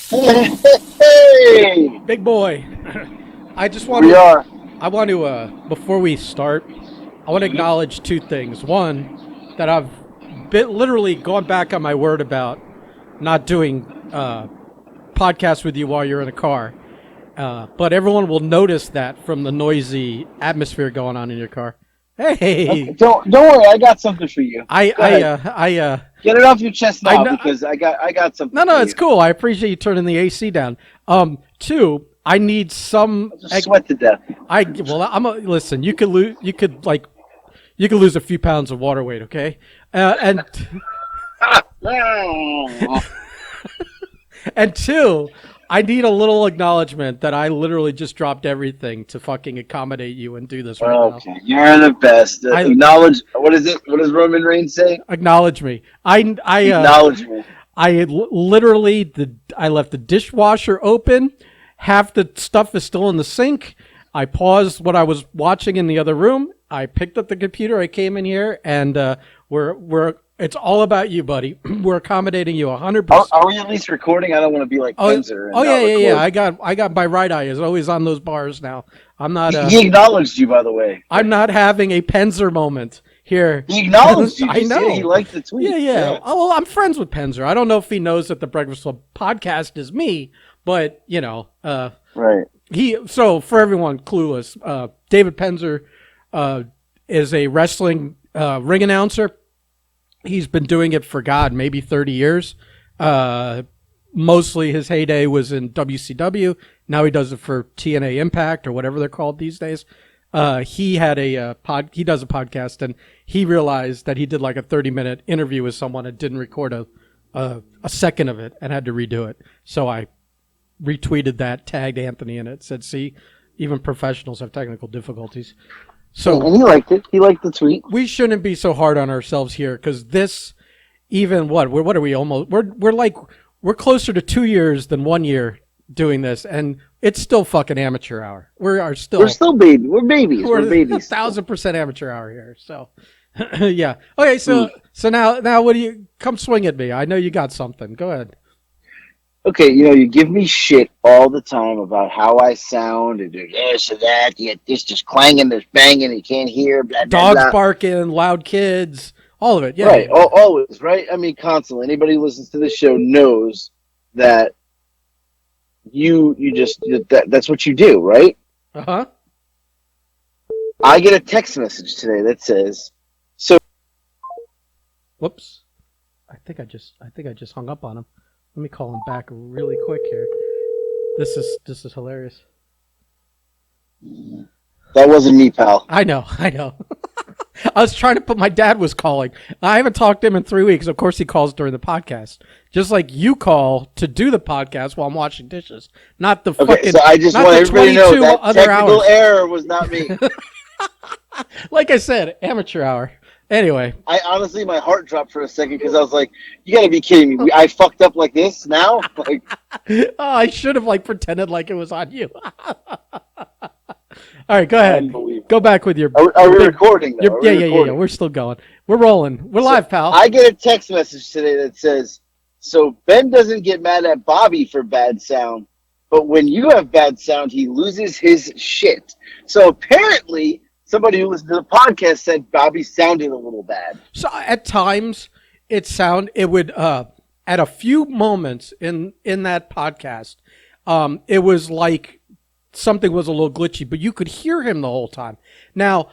Hey! Big boy. I just want We to. are. I want to. Before we start, I want to acknowledge two things. One, that I've literally gone back on my word about not doing podcasts with you while you're in a car. But everyone will notice that from the noisy atmosphere going on in your car. Okay, Hey, don't worry. I got something for you. I, Go I, ahead. uh, I, uh, Get it off your chest I now know. because I got something No, for no, it's you. cool. I appreciate you turning the AC down. Two, I need some. I'll just sweat to death. Listen. You could lose. You could lose a few pounds of water weight. Okay, and and two, I need a little acknowledgement that I literally just dropped everything to fucking accommodate you and do this right now. Okay, you're the best. I Acknowledge. What is it? What does Roman Reigns say? acknowledge me. Acknowledge me. I left the dishwasher open. Half the stuff is still in the sink. I paused what I was watching in the other room. I picked up the computer. I came in here, and we're. It's all about you, buddy. We're accommodating you 100%. Are we at least recording? I don't want to be like Penzer and Oh not yeah. record. I got my right eye is always on those bars now. I'm not. He acknowledged you, by the way. I'm not having a Penzer moment here. He acknowledged you. I Did you see know. it? He liked the tweet. Yeah. Oh, well, I'm friends with Penzer. I don't know if he knows that the Breakfast Club podcast is me, but you know, Right. So for everyone clueless, David Penzer is a wrestling ring announcer. He's been doing it for maybe 30 years. Mostly his heyday was in WCW. Now he does it for TNA Impact or whatever they're called these days. He had he does a podcast, and he realized that he did like a 30-minute interview with someone and didn't record a second of it and had to redo it. So I retweeted that, tagged Anthony in it, said, "See, even professionals have technical difficulties." So And he liked it. He liked the tweet. we shouldn't be so hard on ourselves here, because this, even what are we almost? We're closer to 2 years than 1 year doing this, and it's still fucking amateur hour. We're still babies. We're babies. We're babies. 1,000% amateur hour here. So yeah. Okay. So now what do you come swing at me? I know you got something. Go ahead. Okay, you give me shit all the time about how I sound and this or that. You get this just clanging, there's banging, you can't hear, blah, blah, Dogs blah. barking, loud kids, all of it. Yeah. Right, always, right? I mean, constantly. Anybody who listens to this show knows that that's what you do, right? Uh-huh. I get a text message today that says, so Whoops. I think I just hung up on him. Let me call him back really quick here. This is hilarious. that wasn't me, pal. I know. I was trying to put my dad was calling. I haven't talked to him in 3 weeks. Of course, he calls during the podcast, just like you call to do the podcast while I'm washing dishes. Not the Okay, fucking. so I just not want the everybody to know 22 that other technical hours. error was not me. Like I said, amateur hour. Anyway, I honestly, my heart dropped for a second because I was like, "You got to be kidding me! I fucked up like this now." Like, I should have pretended like it was on you. All right, go ahead. Unbelievable. Go back with your. are we recording? Though? Are we Yeah. recording? We're still going. We're rolling. We're live, pal. I get a text message today that says, "So Ben doesn't get mad at Bobby for bad sound, but when you have bad sound, he loses his shit." So apparently, somebody who listened to the podcast said Bobby sounded a little bad. So at times, it would at a few moments in that podcast, it was like something was a little glitchy, but you could hear him the whole time. Now,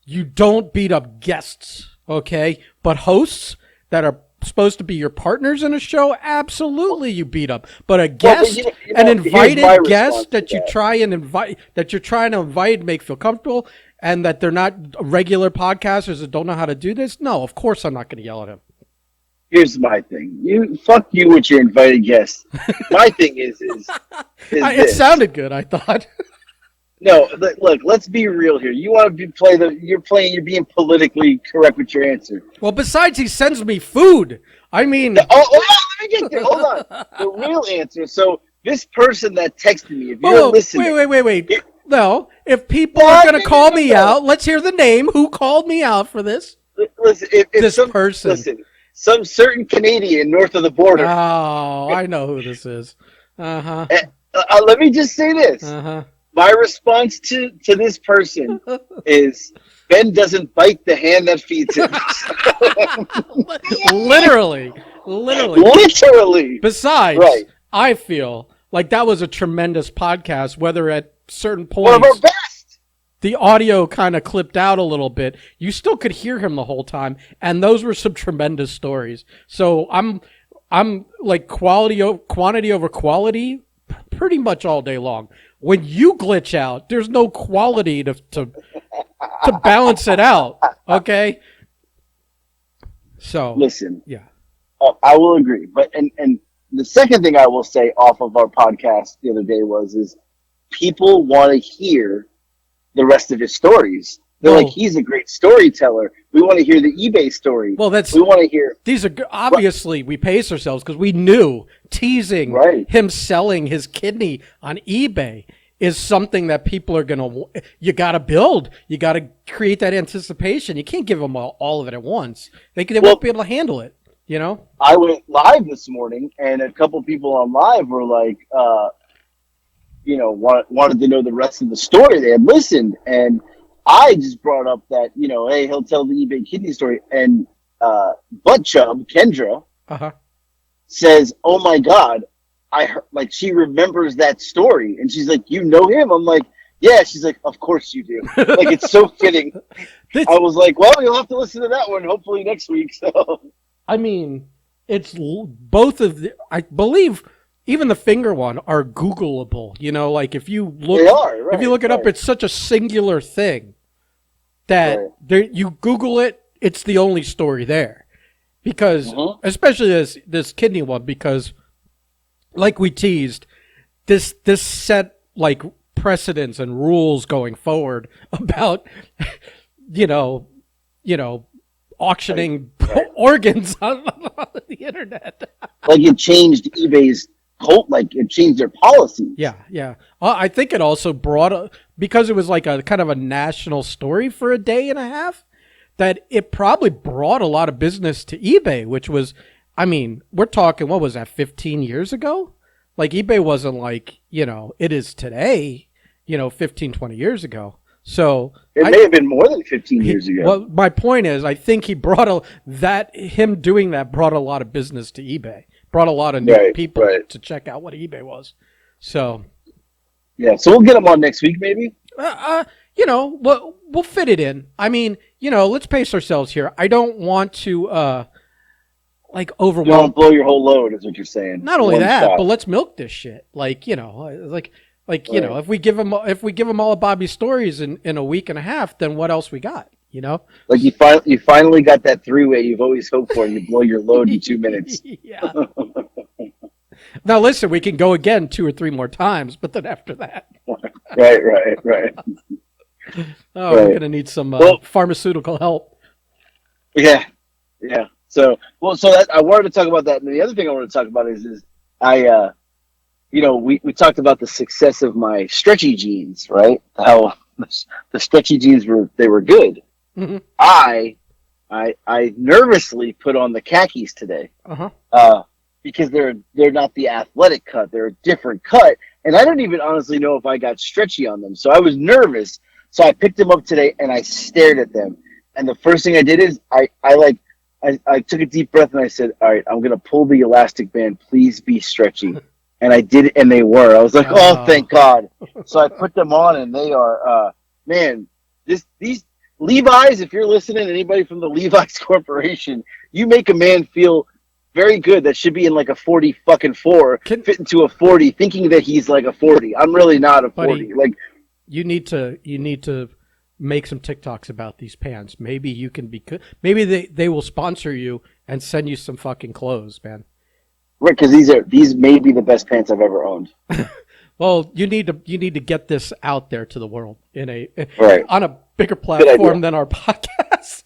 you don't beat up guests, okay? But hosts that are supposed to be your partners in a show, absolutely you beat up. But a guest, an invited guest that you're trying to invite and make feel comfortable, and that they're not regular podcasters that don't know how to do this, no, of course I'm not going to yell at him. Here's my thing. Fuck you with your invited guests. My thing is it sounded good, I thought. No, look, let's be real here. You want to you're being politically correct with your answer. Well, besides, he sends me food. I mean... Let me get there. Hold on. The real answer. So, this person that texted me, if you're listening... Wait. No, if people are going to call me out, let's hear the name. Who called me out for this? Listen, some certain Canadian north of the border. Oh, I know who this is. Uh-huh. Let me just say this. Uh-huh. My response to this person is Ben doesn't bite the hand that feeds him. Literally. Literally. Literally. Besides, Right. I feel like that was a tremendous podcast, whether at certain One of our points best. the audio kind of clipped out a little bit. You still could hear him the whole time, and those were some tremendous stories. So I'm like quantity over quality pretty much all day long. When you glitch out, there's no quality to balance it out. Okay? So, Listen, yeah. I will agree. But and the second thing I will say off of our podcast the other day is people want to hear the rest of his stories. They're like, Well, he's a great storyteller. We want to hear the eBay story. well, that's We want to hear these are obviously we paced ourselves because we knew teasing right. him selling his kidney on eBay is something that people are gonna. You got to build. You got to create that anticipation. You can't give them all of it at once. They won't be able to handle it. You know. I went live this morning, and a couple people on live were like, wanted to know the rest of the story. They had listened, and I just brought up that, hey, he'll tell the eBay kidney story, and Butt Chub Kendra Uh-huh. says, "Oh my God, I heard, like she remembers that story," and she's like, "You know him?" I'm like, "Yeah." She's like, "Of course you do." Like it's so fitting. This, I was like, "Well, you'll have to listen to that one hopefully next week." So I mean, it's both of the. I believe even the finger one are Googleable. You know, like if you look, they are right, if you look it up, right, it's such a singular thing that right. there, you Google it, it's the only story there. Because especially this kidney one, because like we teased, this set like precedents and rules going forward about you know auctioning Right. organs on the internet. Like it changed eBay's cult, like it changed their policies. Yeah, yeah. I think it also brought because it was like a kind of a national story for a day and a half. That it probably brought a lot of business to eBay, which was, I mean, we're talking, what was that, 15 years ago? Like eBay wasn't like, it is today, 15, 20 years ago. So It may have been more than 15 years ago. Well, my point is, I think he brought him doing that brought a lot of business to eBay, brought a lot of new people to check out what eBay was. So, yeah, so we'll get him on next week, maybe. We'll fit it in. I mean, let's pace ourselves here. I don't want to overwhelm. You don't blow your whole load, is what you're saying. Not only that, but let's milk this shit. If we give them all of Bobby's stories in a week and a half, then what else we got? Like you finally got that three-way you've always hoped for, and you blow your load in 2 minutes. Yeah. Now listen, we can go again 2 or 3 more times, but then after that, right. We're gonna need some pharmaceutical help. Yeah. So that I wanted to talk about that, and the other thing I want to talk about is I we talked about the success of my stretchy jeans, right? How the stretchy jeans were good. Mm-hmm. I nervously put on the khakis today. Because they're not the athletic cut, they're a different cut, and I don't even honestly know if I got stretchy on them. So I was nervous. So I picked them up today and I stared at them. And the first thing I did is I took a deep breath and I said, "All right, I'm gonna pull the elastic band. Please be stretchy." And I did, and they were. I was like, "Oh, thank God!" So I put them on, and they are, man. These Levi's. If you're listening, anybody from the Levi's Corporation, you make a man feel very good. That should be in like a 40 fucking 4, fit into a 40, thinking that he's like a 40. I'm really not a 40. Like you need to make some TikToks about these pants. Maybe you can maybe they will sponsor you and send you some fucking clothes, man. Right, because these may be the best pants I've ever owned. Well, you need to get this out there to the world on a bigger platform than our podcast.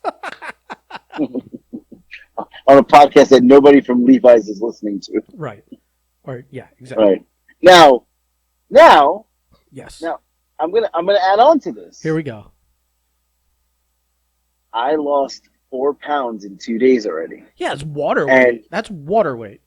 On a podcast that nobody from Levi's is listening to. Right. Or yeah, exactly. Right. Now, yes. Now, I'm gonna add on to this. Here we go. I lost 4 pounds in 2 days already. Yeah, it's water weight. That's water weight.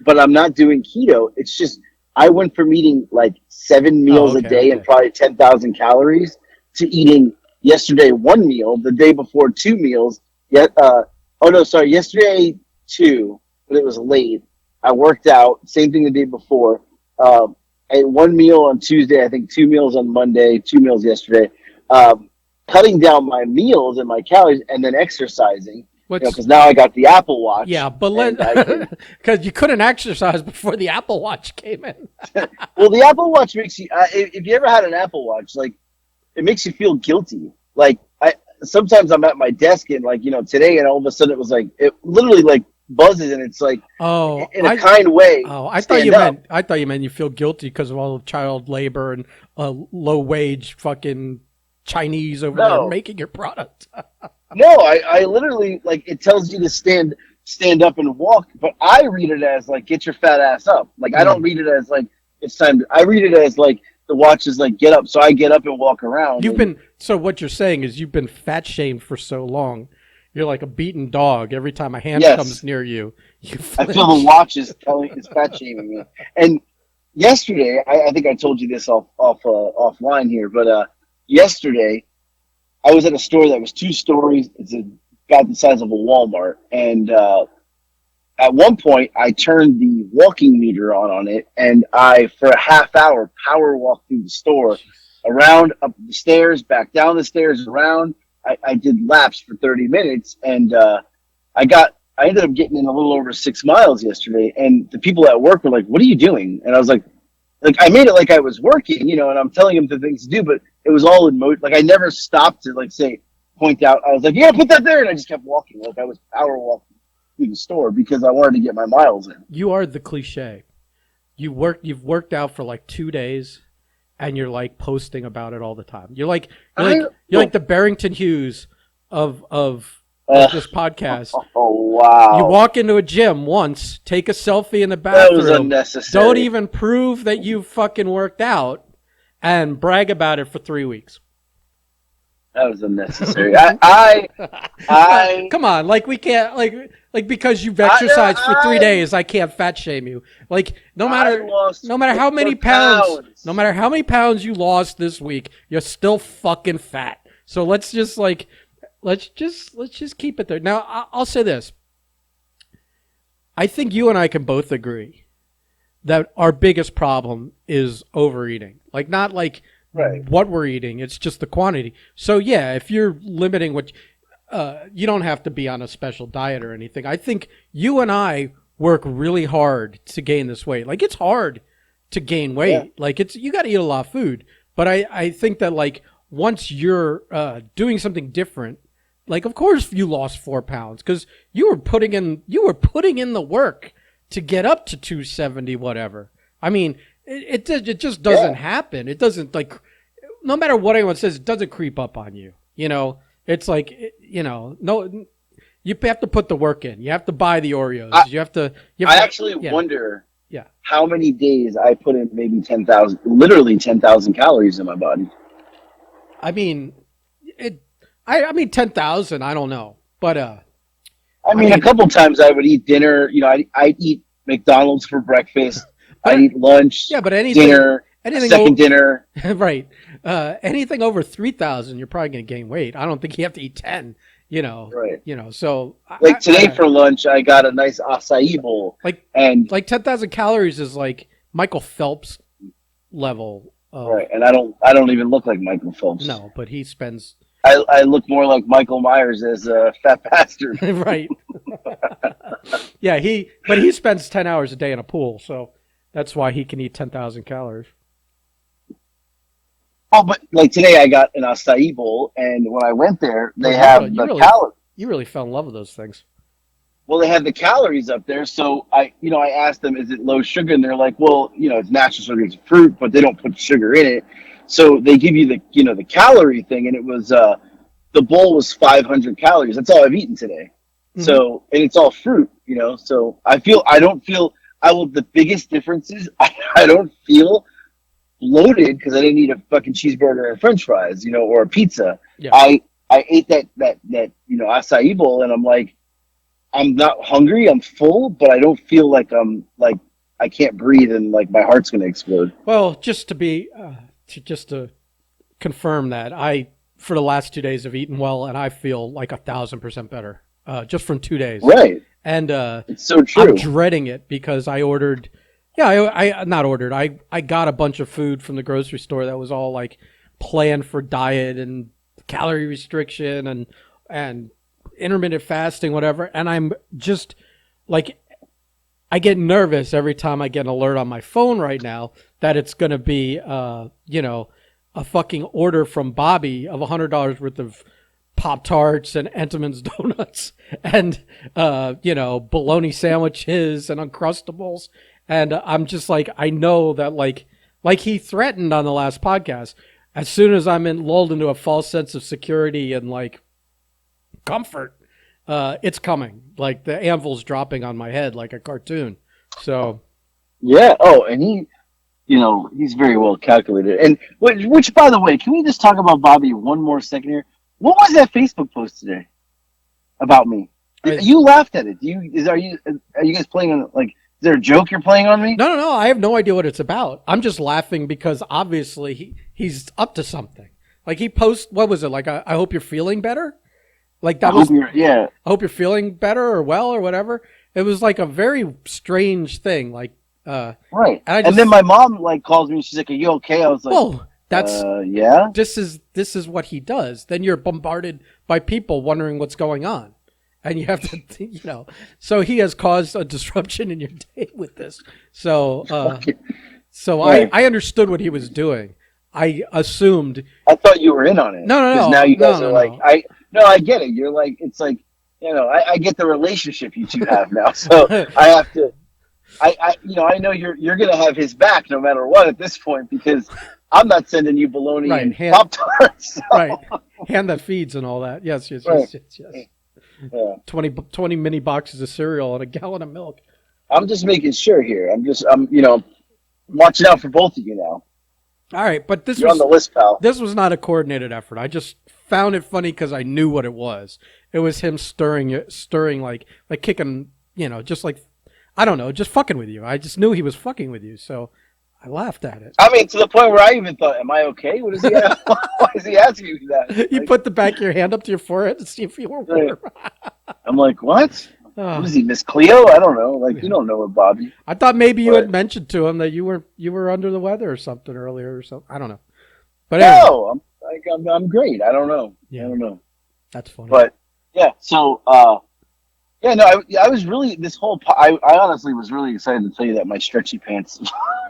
But I'm not doing keto. It's just I went from eating like 7 Oh, meals a okay, day and okay. probably 10,000 calories to eating yesterday 1 meal, the day before 2 meals. Yet, oh no, sorry, yesterday two, but it was late. I worked out, same thing the day before. I ate 1 meal on Tuesday, I think 2 meals on Monday, 2 meals yesterday. Um, Cutting down my meals and my calories, and then exercising. What's Because now I got the Apple Watch, Yeah, but and I can. because you couldn't exercise before the Apple Watch came in. Well, the Apple Watch makes you. If you ever had an Apple Watch, like it makes you feel guilty. Like I sometimes I'm at my desk and like today, and all of a sudden it was like it literally like buzzes, and it's like Oh, in a kind way, I thought you stand up. meant you feel guilty because of all the child labor and low wage fucking Chinese over there No, making your product. no, I literally like it tells you to stand up and walk, but I read it as like get your fat ass up. Like I don't Mm. read it as like it's time. I read it as like the watch is like get up, so I get up and walk around. You've And been so what you're saying is you've been fat shamed for so long. You're like a beaten dog. Every time a hand comes yes, near you, you I feel the flinch. watch is fat shaming me. And yesterday, I think I told you this offline here, but yesterday I was at a store that was 2 stories. It's about the size of a Walmart, and at one point I turned the walking meter on it, and I for a half hour power walked through the store, around up the stairs, back down the stairs, around. I did laps for 30 minutes, and I ended up getting in a little over 6 miles yesterday, and the people at work were like, "What are you doing?" And I was like I made it like I was working, and I'm telling them the things to do, but it was all in mode. Like I never stopped to like say point out. I was like, "Yeah, put that there," and I just kept walking, like I was power walking through the store because I wanted to get my miles in. You are the cliche. You've worked out for like 2 days, and you're like posting about it all the time. I You're like well, the Barrington Hughes of uh, this podcast. oh You wow, walk into a gym once, take a selfie in the that was bathroom, don't unnecessary. even prove that you fucking worked out, and brag about it for 3 weeks. That was unnecessary. I, Come on, like we can't because you've I, exercised for three I, days, I can't fat shame you. Like I lost no matter how many 4 pounds. no matter how many pounds you lost this week, you're still fucking fat. So let's just keep it there. Now I'll say this: I think you and I can both agree that our biggest problem is overeating. Like not like Right. what we're eating, it's just the quantity. So yeah, if you're limiting what you don't have to be on a special diet or anything. I think you and I work really hard to gain this weight. Like it's hard to gain Yeah. weight. Like it's you got to eat a lot of food. But I think that like once you're doing something different, like of course you lost 4 pounds because you were putting in the work to get up to 270 whatever. I mean, it just doesn't Yeah. happen. It doesn't like no matter what anyone says, it doesn't creep up on you. You know, it's like no, you have to put the work in. You have to buy the Oreos. I, You have I to, actually yeah, wonder yeah. how many days I put in maybe 10,000, literally 10,000 calories in my body. I mean, it. I mean 10,000. I don't know, but I I mean, a mean, couple times I would eat dinner. I'd eat McDonald's for breakfast. I'd but eat lunch, yeah, but dinner, a anything second dinner. right, anything over 3,000, you're probably gonna gain weight. I don't think you have to eat 10. Right. So Like today for lunch, I got a nice acai bowl. like And, 10,000 calories is like Michael Phelps level of right. And I don't even look like Michael Phelps. no, but he spends I look more like Michael Myers as a fat bastard. right. Yeah, but he spends 10 hours a day in a pool, so that's why he can eat 10,000 calories. Oh, but like today I got an acai bowl, and when I went there, Boy, they have the you really fell in love with those things. well, they have the calories up there. So I asked them, is it low sugar? And they're like, well, it's natural sugar, it's fruit, but they don't put sugar in it. So they give you the calorie thing, and it was the bowl was 500 calories. That's all I've eaten today. Hmm. So and it's all fruit. So I don't feel. I will. The biggest difference is I don't feel bloated because I didn't eat a fucking cheeseburger and French fries, or a pizza. Yeah. I ate that acai bowl, and I'm like, I'm not hungry. I'm full, but I don't feel like I'm like I can't breathe and like my heart's gonna explode. Well, just to be just to confirm that I for the last 2 days have eaten well, and I feel like 1,000% better just from 2 days. Right. And It's so true. I'm dreading it because I ordered. Yeah, I not ordered. I got a bunch of food from the grocery store that was all like planned for diet and calorie restriction and intermittent fasting, whatever. And I'm just like, I get nervous every time I get an alert on my phone right now that it's going to be, you know, a fucking order from Bobby of $100 worth of Pop-Tarts and Entenmann's donuts and, you know, bologna sandwiches and Uncrustables. And I'm just like, I know that like he threatened on the last podcast, as soon as I'm lulled into a false sense of security and like comfort, it's coming. Like the anvil's dropping on my head like a cartoon. So. Yeah. Oh, and he's very well calculated. And which, by the way, can we just talk about Bobby one more second here? What was that Facebook post today about me? You laughed at it. Are you guys playing on like? Is there a joke you're playing on me? No. I have no idea what it's about. I'm just laughing because obviously he's up to something. Like he posts, what was it? Like, I hope you're feeling better. Like that was, I hope you're feeling better or well or whatever. It was like a very strange thing. Like, right. And then my mom like calls me and she's like, "Are you okay?" I was like, "Oh, that's yeah. This is what he does." Then you're bombarded by people wondering what's going on. And you have to, you know, so he has caused a disruption in your day with this. So, right. I understood what he was doing. I assumed. I thought you were in on it. No. Because now you guys are like, I get it. You're like, it's like, you know, I get the relationship you two have now. So I have to, I know you're gonna have his back no matter what at this point because I'm not sending you bologna and Pop-Tarts. So. Right. Hand that feeds and all that. Yes. Yeah. 20 mini boxes of cereal and a gallon of milk. I'm just making sure here. I'm watching out for both of you now. All right, but you're on the list, pal. This was not a coordinated effort. I just found it funny because I knew what it was. It was him stirring like kicking, you know, just like, I don't know, just fucking with you. I just knew he was fucking with you, so I laughed at it. I mean, to the point where I even thought, "Am I okay? What is he? Why is he asking me that?" You put the back of your hand up to your forehead to see if you were warm. I'm like, "What? What is he, Miss Cleo? I don't know. Like, you don't know what Bobby." I thought maybe you had mentioned to him that you were under the weather or something earlier or something. I don't know. But no, I'm great. I don't know. Yeah. I don't know. That's funny. But yeah, so yeah, no, I was really I honestly was really excited to tell you that my stretchy pants,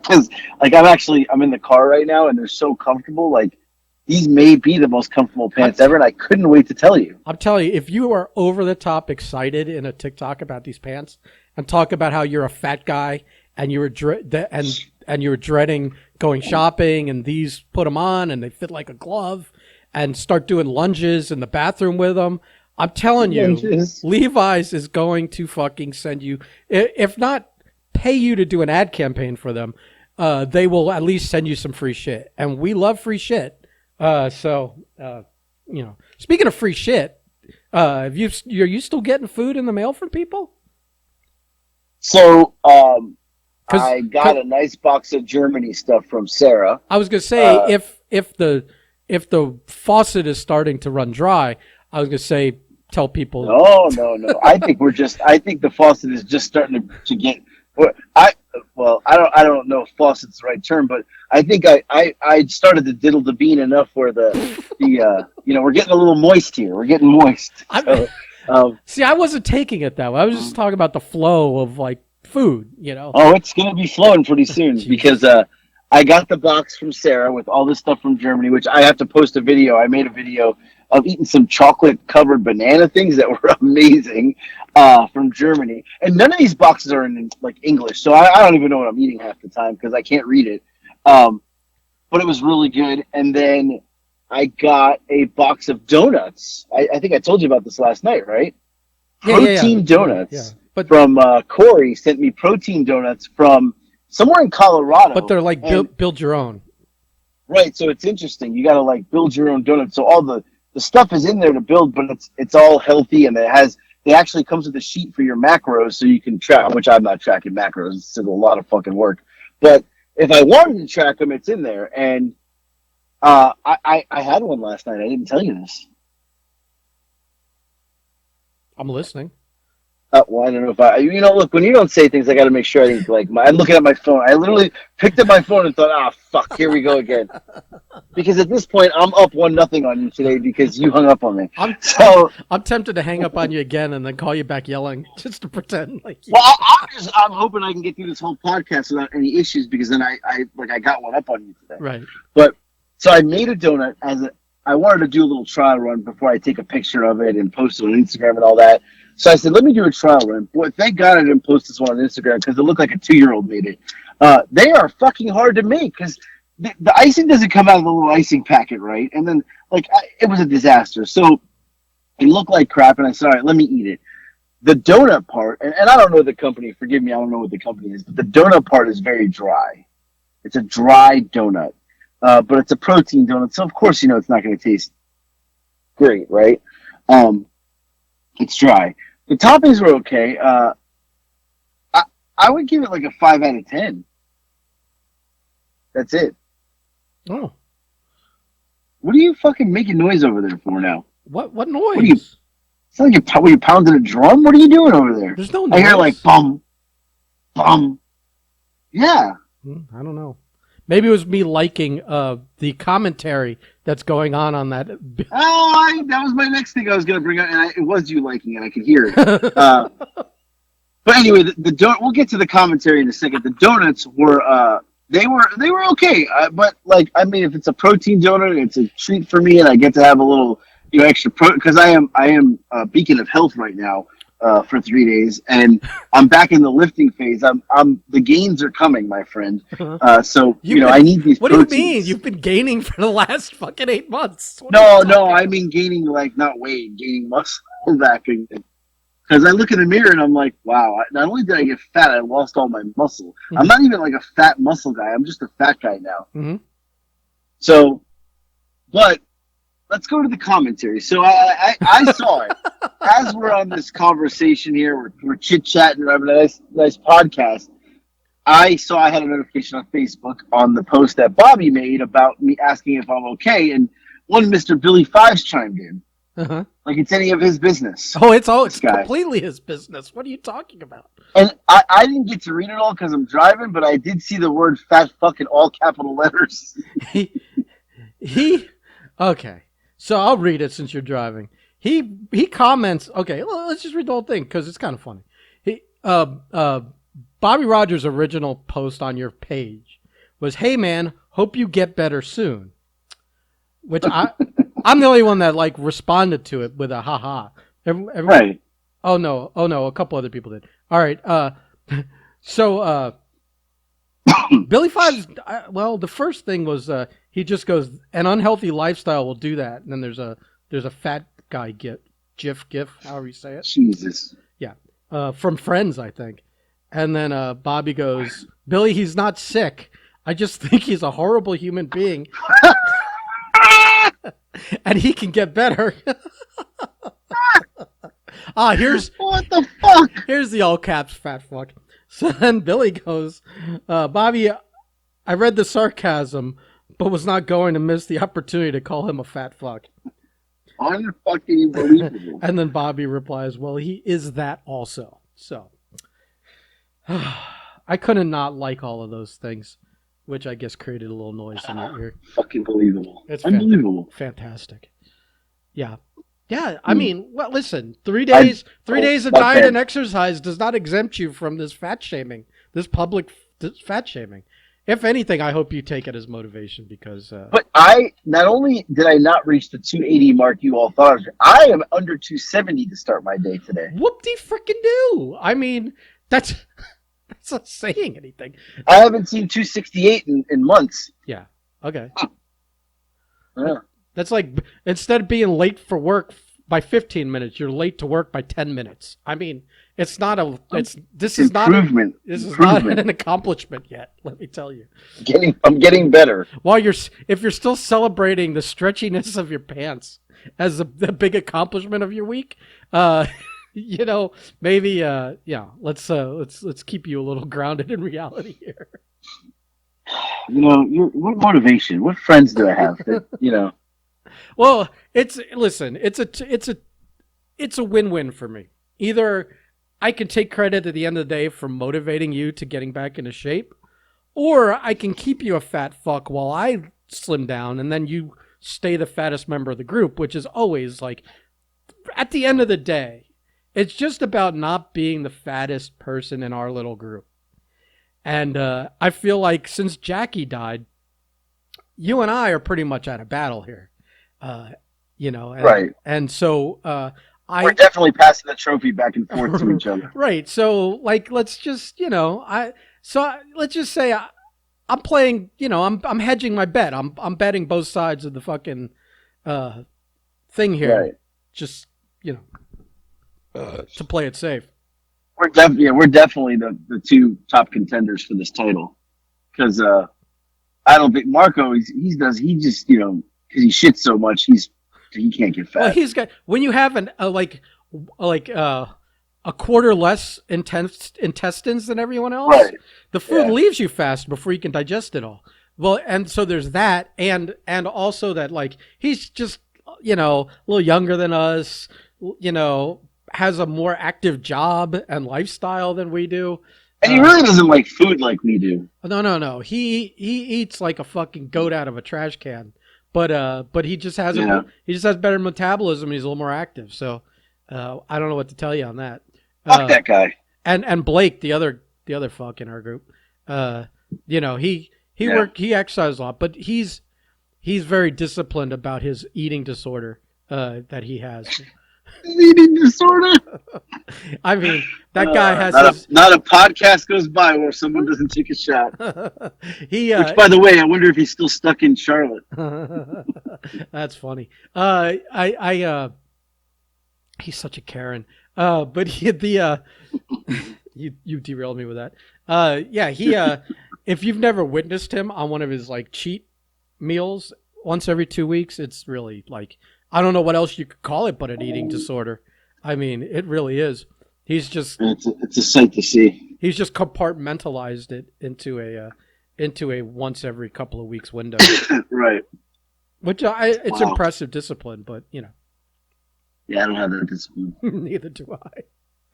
because like I'm in the car right now and they're so comfortable. Like these may be the most comfortable pants ever, and I couldn't wait to tell you. I'm telling you, if you are over the top excited in a TikTok about these pants and talk about how you're a fat guy and you were and you were dreading going shopping and these put them on and they fit like a glove and start doing lunges in the bathroom with them. I'm telling you, Levi's is going to fucking send you, if not pay you to do an ad campaign for them, they will at least send you some free shit. And we love free shit. So, you know, speaking of free shit, are you still getting food in the mail from people? So, I got a nice box of Germany stuff from Sarah. I was going to say, if the faucet is starting to run dry, I was going to say, tell people. No. I think the faucet is just starting to get. I don't know if faucet's the right term, but I think I started to diddle the bean enough where the we're getting a little moist here. We're getting moist. So, see, I wasn't taking it that way. I was just talking about the flow of like food. You know. Oh, it's gonna be flowing pretty soon because I got the box from Sarah with all this stuff from Germany, which I have to post a video. I made a video of eating some chocolate-covered banana things that were amazing from Germany. And none of these boxes are in like English, so I don't even know what I'm eating half the time because I can't read it. But it was really good. And then I got a box of donuts. I think I told you about this last night, right? Protein donuts. Yeah. But from Corey sent me protein donuts from somewhere in Colorado. But they're like build your own. Right, so it's interesting. You got to like build your own donuts. So all the stuff is in there to build, but it's all healthy and it has It actually comes with a sheet for your macros so you can track, which I'm not tracking macros. It's a lot of fucking work. But if I wanted to track them, it's in there. And I had one last night. I didn't tell you this. I'm listening. Well, I don't know if look, when you don't say things, I got to make sure I think, like, I'm looking at my phone. I literally picked up my phone and thought, fuck, here we go again. Because at this point, I'm up 1-0 on you today because you hung up on me. I'm tempted to hang up on you again and then call you back yelling just to pretend like you. Well, I'm hoping I can get through this whole podcast without any issues because then I got one up on you today. Right. But so I made a donut I wanted to do a little trial run before I take a picture of it and post it on Instagram and all that. So I said, let me do a trial run. Boy, thank God I didn't post this one on Instagram because it looked like a 2-year-old made it. They are fucking hard to make because the icing doesn't come out of the little icing packet, right? And then, it was a disaster. So it looked like crap, and I said, all right, let me eat it. The donut part, and I don't know the company, forgive me, I don't know what the company is, but the donut part is very dry. It's a dry donut, but it's a protein donut, so of course it's not going to taste great, right? It's dry. The toppings were okay. I would give it like a 5 out of 10. That's it. Oh. What are you fucking making noise over there for now? What noise? What are you? It's like you're pounding a drum. What are you doing over there? There's no noise. I hear like bum, bum. Yeah. I don't know. Maybe it was me liking the commentary that's going on that. Oh, that was my next thing I was going to bring up, and it was you liking it. I could hear it. But anyway, the donut. We'll get to the commentary in a second. The donuts were they were okay, but if it's a protein donut, it's a treat for me, and I get to have a little extra protein because I am a beacon of health right now. For 3 days, and I'm back in the lifting phase. The gains are coming, my friend. So I need these. What proteins. Do you mean? You've been gaining for the last fucking 8 months. No, I mean gaining not weight, gaining muscle back. Because I look in the mirror and I'm like, wow. Not only did I get fat, I lost all my muscle. Mm-hmm. I'm not even like a fat muscle guy. I'm just a fat guy now. Mm-hmm. So, but. Let's go to the commentary. So I saw it. As we're on this conversation here, we're chit-chatting, we're having a nice podcast. I saw I had a notification on Facebook on the post that Bobby made about me asking if I'm okay, and one Mr. Billy Fives chimed in. Uh-huh. Like it's any of his business. Oh, it's completely his business. What are you talking about? And I didn't get to read it all because I'm driving, but I did see the word fat fuck in all capital letters. Okay. So I'll read it since you're driving. He comments. Okay, well, let's just read the whole thing because it's kind of funny. Bobby Rogers' original post on your page was, "Hey man, hope you get better soon," which I'm the only one that responded to it with a haha. Right. Oh no, a couple other people did. All right. So Billy Fives. Well, the first thing was. He just goes, an unhealthy lifestyle will do that. And then there's a fat guy gif, however you say it. Jesus. Yeah. From Friends, I think. And then Bobby goes, Billy, he's not sick. I just think he's a horrible human being. And he can get better. Here's what the fuck? Here's the all caps fat fuck. So then Billy goes, Bobby, I read the sarcasm, but was not going to miss the opportunity to call him a fat fuck. Unfucking believable. And then Bobby replies, well, he is that also. So I couldn't not like all of those things, which I guess created a little noise in your ear. Fucking believable. It's unbelievable. Fantastic. Yeah. Yeah, I mean, well, listen, 3 days of diet and exercise does not exempt you from this fat shaming, this public fat shaming. If anything, I hope you take it as motivation because... But not only did I not reach the 280 mark you all thought, I am under 270 to start my day today. Whoop-de-frickin' do. I mean, that's not saying anything. I haven't seen 268 in months. Yeah, okay. Yeah. That's like, instead of being late for work by 15 minutes, you're late to work by 10 minutes. I mean... This is not an accomplishment yet. Let me tell you. I'm getting better. If you're still celebrating the stretchiness of your pants as the big accomplishment of your week, you know, maybe yeah, let's keep you a little grounded in reality here. What motivation? What friends do I have that? Well, it's a win-win for me. Either I can take credit at the end of the day for motivating you to getting back into shape, or I can keep you a fat fuck while I slim down and then you stay the fattest member of the group, which is always like at the end of the day, it's just about not being the fattest person in our little group. And I feel like since Jackie died, you and I are pretty much at a battle here. Uh, Right. and so We're I definitely passing the trophy back and forth to each other. right. So like, let's just let's just say I'm playing. I'm hedging my bet. I'm betting both sides of the fucking uh, thing here. Right. Just to play it safe. We're definitely the two top contenders for this title because I don't think Marco he just because he shits so much he can't get Well, fat. he's got when you have a quarter less intestines than everyone else, Right. the food Yeah. leaves you fast before you can digest it all. Well, and so there's that, and also that like he's just a little younger than us, has a more active job and lifestyle than we do. And he really doesn't like food like we do. No. He eats like a fucking goat out of a trash can. But he just has Yeah. he just has better metabolism. He's a little more active. So I don't know what to tell you on that. Fuck that guy. And Blake, the other fuck in our group, he exercises a lot, but he's very disciplined about his eating disorder that he has. Eating disorder. I mean, that guy has not a podcast goes by where someone doesn't take a shot. Which, by the way, I wonder if he's still stuck in Charlotte. That's funny. He's such a Karen. But you derailed me with that. If you've never witnessed him on one of his like cheat meals once every 2 weeks, it's really like I don't know what else you could call it but an eating disorder. I mean, it really is. He's just it's a sight to see. He's just compartmentalized it into a once every couple of weeks window. Right. It's Wow. impressive discipline, but Yeah, I don't have that discipline. neither do I.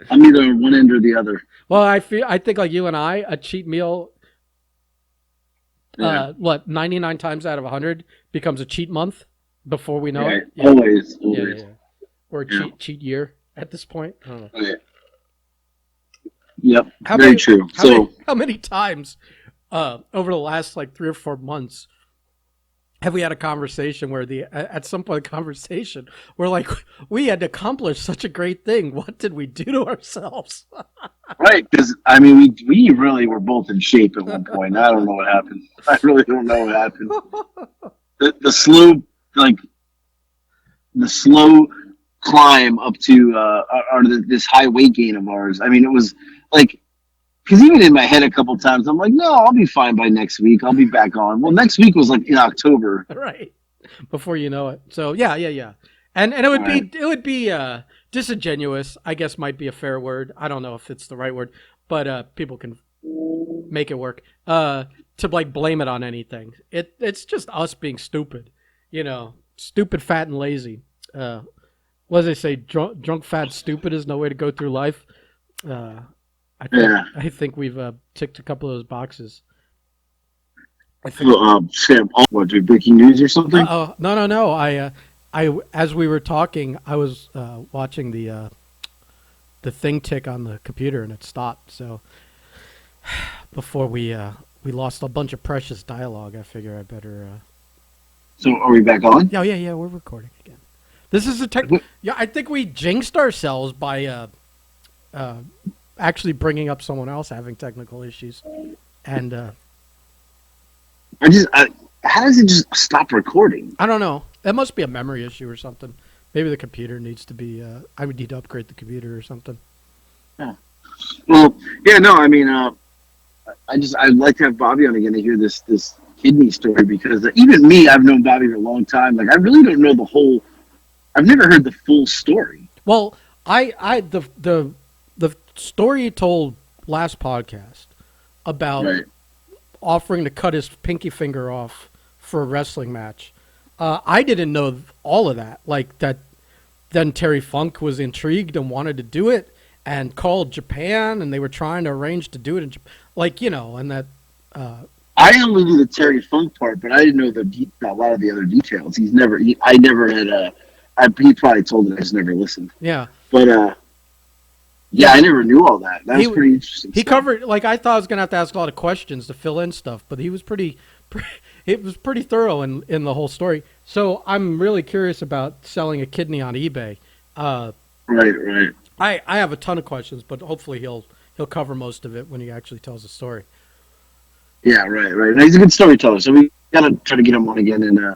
I'm either one end or the other. Well, I think like you and I, a cheat meal, Yeah. 99 times out of 100 becomes a cheat month before we know Right. it. Yeah. Always. Yeah. Or a Yeah. cheat year at this point. I don't know. Right. Yep. Very true. How many times over the last like 3 or 4 months have we had a conversation where at some point in the conversation we're like, we had accomplished such a great thing. What did we do to ourselves? Right, because I mean, we really were both in shape at one point. I don't know what happened. I really don't know what happened. The slow climb up to this high weight gain of ours. I mean, it was like, because even in my head a couple times, I'm like, no, I'll be fine by next week. I'll be back on. Well, next week was like in October. Right. Before you know it. So yeah. And it would be disingenuous, I guess might be a fair word. I don't know if it's the right word, but people can make it work. To like blame it on anything. It's just us being stupid. Stupid, fat, and lazy. What do they say? Drunk, fat, stupid is no way to go through life. I think we've ticked a couple of those boxes. Sam, what, do breaking news or something? No. I as we were talking, I was watching the thing tick on the computer and it stopped. So before we lost a bunch of precious dialogue, I figure I better. So are we back on? Yeah, we're recording again. This is I think we jinxed ourselves by actually bringing up someone else having technical issues, and how does it just stop recording? I don't know. That must be a memory issue or something. Maybe the computer needs to be. I would need to upgrade the computer or something. Yeah. Well, yeah, no. I mean, I'd like to have Bobby on again to hear this kidney story because even me, I've known Bobby for a long time. Like, I really don't know the whole. I've never heard the full story. Well, The story you told last podcast about Right. offering to cut his pinky finger off for a wrestling match. I didn't know all of that. Like that, then Terry Funk was intrigued and wanted to do it and called Japan, and they were trying to arrange to do it in like and that. I only knew the Terry Funk part, but I didn't know a lot of the other details. I never had he probably told it. I just never listened. Yeah, But yeah, I never knew all that. That he was pretty interesting. he stuff. covered like I thought I was gonna have to ask a lot of questions to fill in stuff, but he was it was pretty thorough in the whole story. So I'm really curious about selling a kidney on eBay. Right. I have a ton of questions, but hopefully he'll cover most of it when he actually tells the story. Yeah, right. No, he's a good storyteller, so we gotta try to get him on again and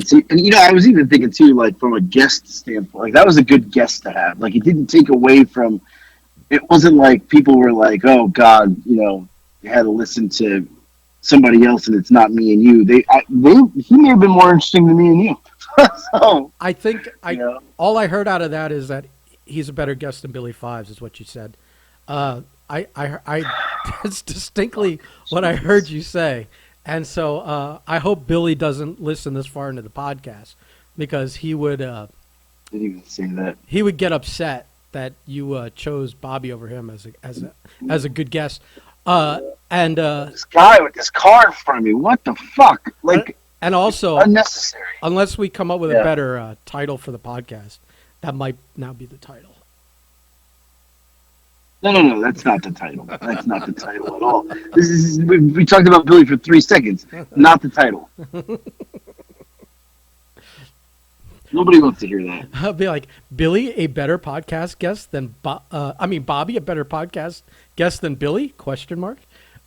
see. And I was even thinking too, like from a guest standpoint, like that was a good guest to have. Like it didn't take away from. It wasn't like people were like, "Oh God," you had to listen to somebody else, and it's not me and you. He may have been more interesting than me and you. So I think you know, all I heard out of that is that he's a better guest than Billy Fives, is what you said. That's distinctly what I heard you say, and so I hope Billy doesn't listen this far into the podcast because he would didn't even say that. he would get upset that you chose Bobby over him as a good guest. And This guy with this car in front of me, what the fuck? Like and also unnecessary. unless we come up with a Yeah. better title for the podcast, that might now be the title. No, that's not the title. That's not the title at all. We talked about Billy for 3 seconds. Not the title. Nobody wants to hear that. I'll be like, Billy, a better podcast guest than Bobby, a better podcast guest than Billy? Question mark.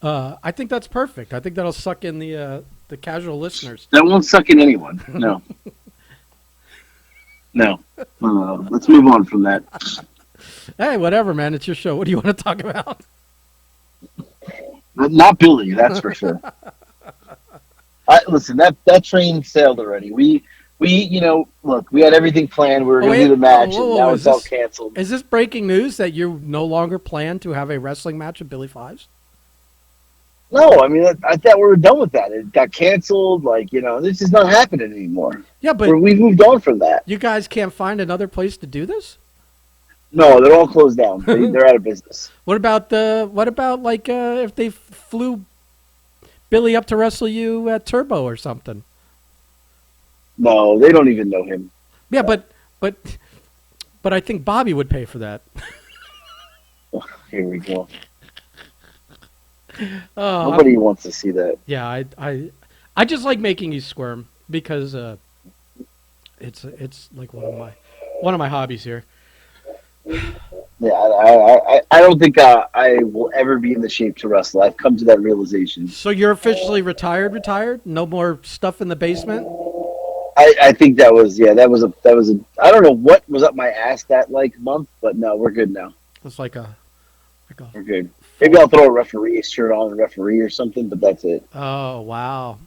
I think that's perfect. I think that'll suck in the casual listeners. That won't suck in anyone. No. No. Let's move on from that. Hey, whatever, man. It's your show. What do you want to talk about? But not Billy, that's for sure. Listen, that train sailed already. We look, we had everything planned. We were going to do the match, and now it's all canceled. Is this breaking news that you no longer plan to have a wrestling match with Billy Fives? No, I mean, I thought we were done with that. It got canceled. This is not happening anymore. Yeah, but We've moved on from that. you guys can't find another place to do this? No, they're all closed down. They're out of business. What about if they flew Billy up to wrestle you at Turbo or something? No, they don't even know him. Yeah, but I think Bobby would pay for that. Here we go. Oh, Nobody wants to see that. yeah, I just like making you squirm because it's like one of my hobbies here. Yeah, I don't think I will ever be in the shape to wrestle. I've come to that realization. So you're officially retired? No more stuff in the basement? I think that was a I don't know what was up my ass that month, but no, we're good now. It's like We're good. Maybe I'll throw a referee shirt on, a referee or something, but that's it. oh wow.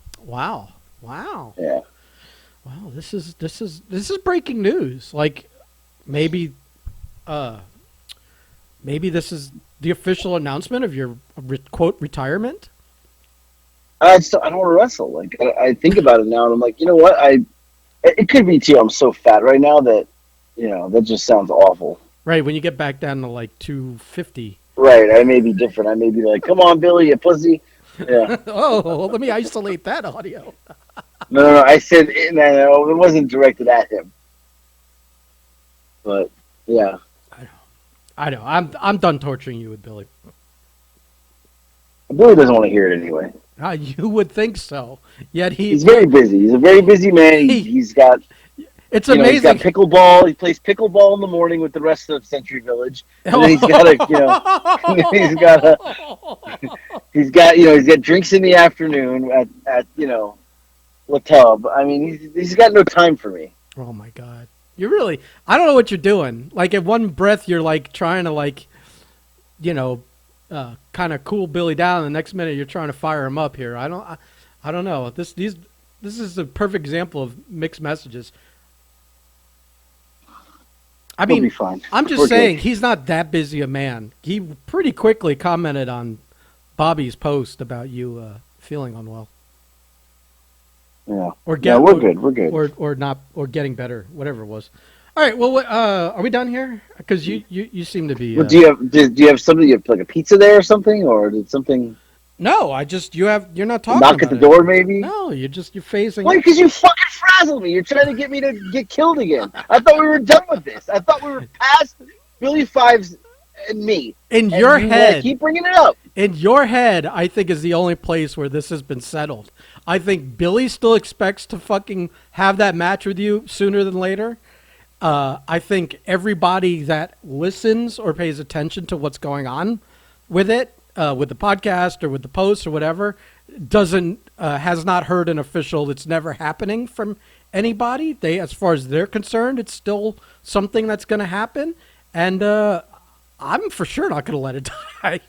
Yeah. Wow, this is breaking news. Like maybe this is the official announcement of your quote retirement. I don't want to wrestle. Like I think about it now, and I'm like, you know what? It could be too. I'm so fat right now that that just sounds awful. Right, when you get back down to like 250. Right, I may be different. I may be like, come on, Billy, you pussy. Yeah. Oh, well, let me isolate that audio. No. I said no. It wasn't directed at him. But yeah. I know. I'm done torturing you with Billy. Billy doesn't want to hear it anyway. You would think so. Yet He's very busy. He's a very busy man. He's got. It's amazing. amazing. He's got pickleball. He plays pickleball in the morning with the rest of Century Village. And then he's got he's got drinks in the afternoon at La Tub. I mean, he's got no time for me. Oh my God. I don't know what you're doing. Like at one breath, you're like trying to kind of cool Billy down. The next minute, you're trying to fire him up here. I don't know. This is a perfect example of mixed messages. I He'll be mean, fine. I'm just We're saying good. he's not that busy a man. He pretty quickly commented on Bobby's post about you feeling unwell Yeah. or No, get we're good. We're good. or not or getting better, whatever it was. All right. Well, are we done here? Because you seem to be. Well, do you have something? You have like a pizza there or something, or did something No, I just you're not talking knock at about the it. door? Maybe. No, you're phasing Why? out. Because you fucking frazzled me. You're trying to get me to get killed again. I thought we were done with this. I thought we were past Billy Fives and me, In and your you want to head, keep bringing it up. in your head, I think is the only place where this has been settled. I think Billy still expects to fucking have that match with you sooner than later. I think everybody that listens or pays attention to what's going on with it, with the podcast or with the post or whatever, doesn't has not heard an official. It's never happening from anybody. They, as far as they're concerned, it's still something that's going to happen, and I'm for sure not going to let it die.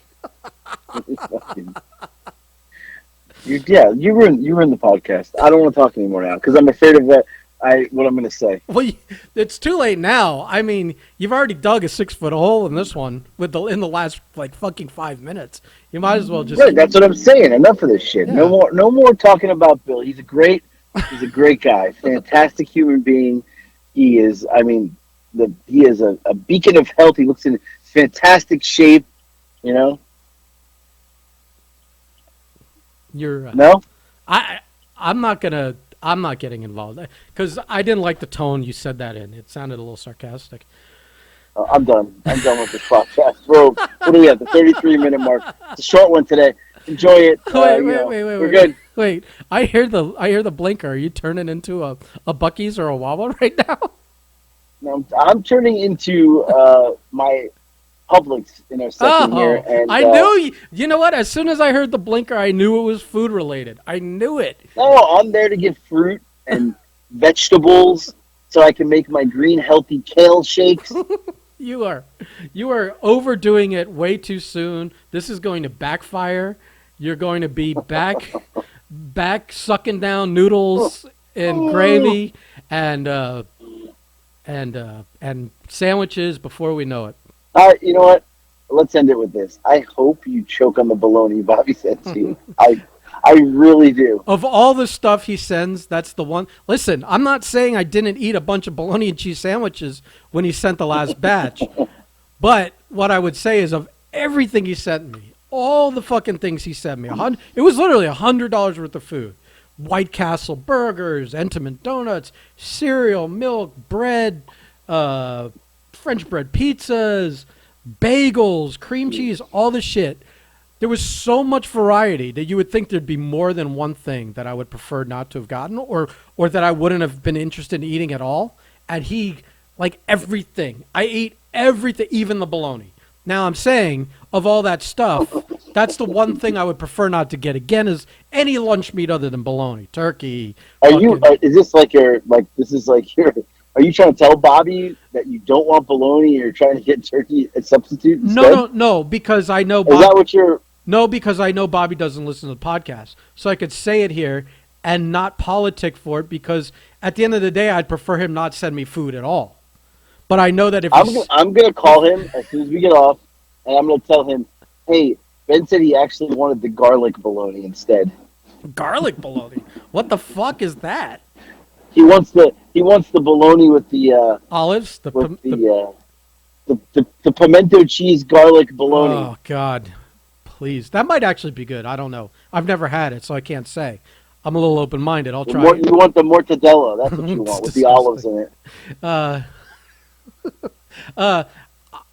You ruined the podcast. I don't want to talk anymore now because I'm afraid of what I'm going to say. Well, it's too late now. I mean, you've already dug a 6-foot hole in this one in the last like fucking 5 minutes. You might as well just Right, that's what I'm saying. Enough of this shit. Yeah. No more talking about Bill. He's a great guy, fantastic human being. He is. I mean, he is a beacon of health. He looks in fantastic shape. You know. you're. No. I I'm not gonna. I'm not getting involved because I didn't like the tone you said that in. It sounded a little sarcastic. I'm done. I'm done with this podcast. Bro, what do we have? The 33-minute mark. It's a short one today. Enjoy it. Wait, We're good. Wait, I hear the blinker. Are you turning into a Bucky's or a Wawa right now? No, I'm turning into my Publix in our second here, and I knew you know what? As soon as I heard the blinker, I knew it was food related. I knew it. no, I'm there to get fruit and vegetables so I can make my green healthy kale shakes. You are overdoing it way too soon. This is going to backfire. You're going to be back sucking down noodles and gravy and sandwiches before we know it. You know what? Let's end it with this. I hope you choke on the bologna Bobby sent to you. I really do. Of all the stuff he sends, that's the one. Listen, I'm not saying I didn't eat a bunch of bologna and cheese sandwiches when he sent the last batch. But what I would say is of everything he sent me, all the fucking things he sent me, it was literally $100 worth of food. White Castle burgers, Entenmann donuts, cereal, milk, bread, French bread pizzas, bagels, cream cheese, all the shit. There was so much variety that you would think there'd be more than one thing that I would prefer not to have gotten or that I wouldn't have been interested in eating at all. And he, like everything. I ate everything, even the bologna. Now I'm saying, of all that stuff, that's the one thing I would prefer not to get again is any lunch meat other than bologna, turkey. Is this like your, are you trying to tell Bobby that you don't want bologna and you're trying to get turkey as substitute instead? No, because I know Is that what you're... No, because I know Bobby doesn't listen to the podcast. So I could say it here and not politic for it because at the end of the day, I'd prefer him not send me food at all. But I know that if I'm going to call him as soon as we get off, and I'm going to tell him, hey, Ben said he actually wanted the garlic bologna instead. Garlic bologna? What the fuck is that? He wants the bologna with the olives, the pimento cheese garlic bologna. Oh God, please! That might actually be good. I don't know. I've never had it, so I can't say. I'm a little open-minded. I'll try. You want the mortadella? That's what you want with the olives in it.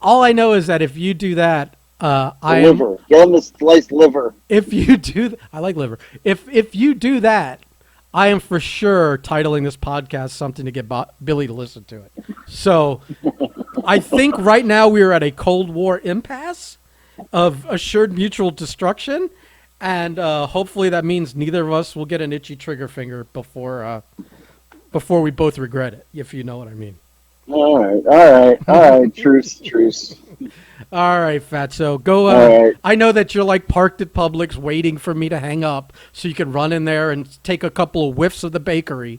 All I know is that if you do that, liver. Get him a sliced liver. If you do, I like liver. If you do that, I am for sure titling this podcast something to get Billy to listen to it. So I think right now we are at a Cold War impasse of assured mutual destruction. And hopefully that means neither of us will get an itchy trigger finger before we both regret it, if you know what I mean. All right. Truce. All right, Fatso, go. Right. I know that you're like parked at Publix waiting for me to hang up so you can run in there and take a couple of whiffs of the bakery.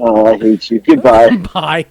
Oh, I hate you. Goodbye. Bye.